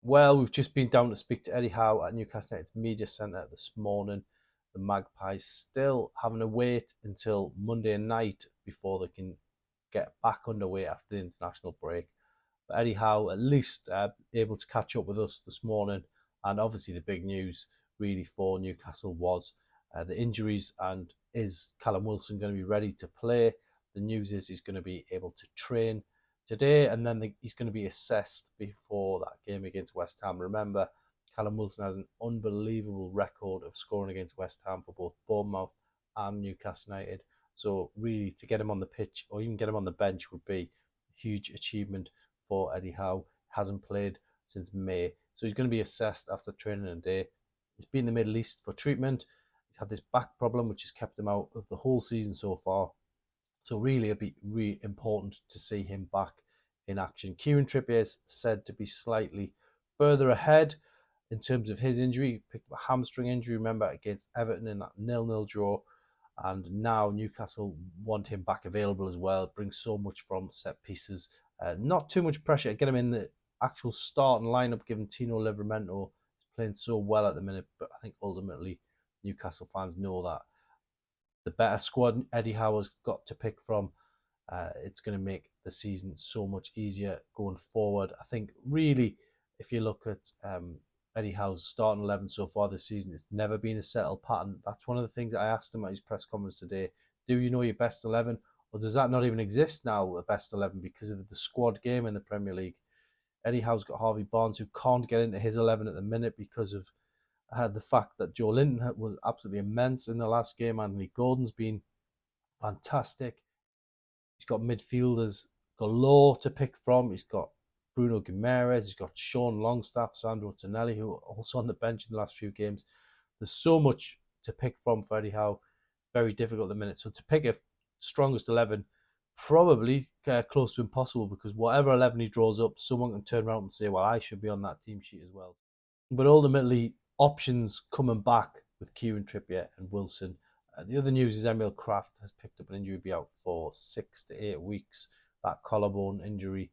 Well, we've just been down to speak to Eddie Howe at Newcastle United's Media Centre this morning. The Magpies still having to wait until Monday night before they can get back underway after the international break. But Eddie Howe at least able to catch up with us this morning. And obviously the big news really for Newcastle was the injuries, and is Callum Wilson going to be ready to play? The news is he's going to be able to train today, and then he's going to be assessed before that game against West Ham. Remember, Callum Wilson has an unbelievable record of scoring against West Ham for both Bournemouth and Newcastle United. So really, to get him on the pitch or even get him on the bench would be a huge achievement for Eddie Howe. Hasn't played since May, so he's going to be assessed after training a day. He's been in the Middle East for treatment. He's had this back problem which has kept him out of the whole season so far. So really, it'd be really important to see him back in action. Kieran Trippier is said to be slightly further ahead in terms of his injury. He picked up a hamstring injury, remember, against Everton in that 0-0 draw. And now Newcastle want him back available as well. It brings so much from set pieces. Not too much pressure to get him in the actual starting lineup, given Tino Livramento is playing so well at the minute. But I think ultimately Newcastle fans know that the better squad Eddie Howe has got to pick from, it's going to make the season so much easier going forward. I think really, if you look at Eddie Howe's starting 11 so far this season, it's never been a settled pattern. That's one of the things I asked him at his press conference today. Do you know your best 11? Or does that not even exist now, a best 11, because of the squad game in the Premier League? Eddie Howe's got Harvey Barnes, who can't get into his 11 at the minute because of the fact that Joe Linton was absolutely immense in the last game. Anthony Gordon's been fantastic. He's got midfielders galore to pick from. He's got Bruno Guimaraes, he's got Sean Longstaff, Sandro Tonelli, who are also on the bench in the last few games. There's so much to pick from for Eddie Howe. Very difficult at the minute. So to pick a strongest 11, probably close to impossible, because whatever 11 he draws up, someone can turn around and say, well, I should be on that team sheet as well. But ultimately, options coming back with Kieran Trippier and Wilson. The other news is Emil Kraft has picked up an injury, be out for 6 to 8 weeks. That collarbone injury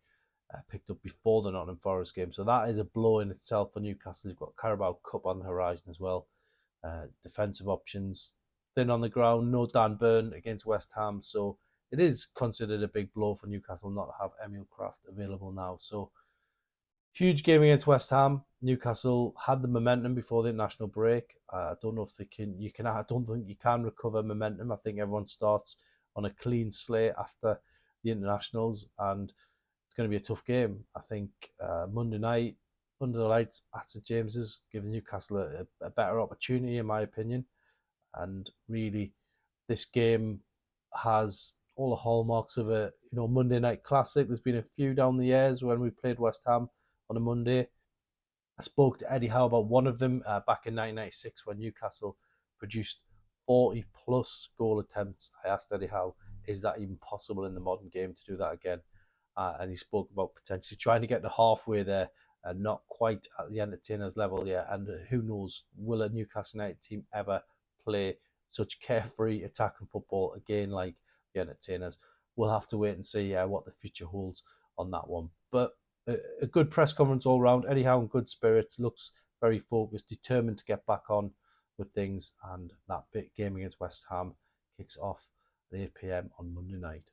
picked up before the Nottingham Forest game. So that is a blow in itself for Newcastle. They've got Carabao Cup on the horizon as well. Defensive options thin on the ground. No Dan Burn against West Ham. So it is considered a big blow for Newcastle not to have Emil Kraft available now. So huge game against West Ham. Newcastle had the momentum before the international break. I don't know if they can. I don't think you can recover momentum. I think everyone starts on a clean slate after the internationals, and it's going to be a tough game. I think Monday night under the lights at St James's gives Newcastle a better opportunity, in my opinion. And really, this game has all the hallmarks of a Monday night classic. There's been a few down the years when we played West Ham on a Monday. I spoke to Eddie Howe about one of them back in 1996 when Newcastle produced 40 plus goal attempts. I asked Eddie Howe, is that even possible in the modern game to do that again? And he spoke about potentially trying to get to halfway there and not quite at the entertainers level yet. And who knows, will a Newcastle United team ever play such carefree attacking football again like the entertainers? We'll have to wait and see what the future holds on that one. But a good press conference all round. Eddie Howe in good spirits, looks very focused, determined to get back on with things. And that big game against West Ham kicks off at 8 p.m. on Monday night.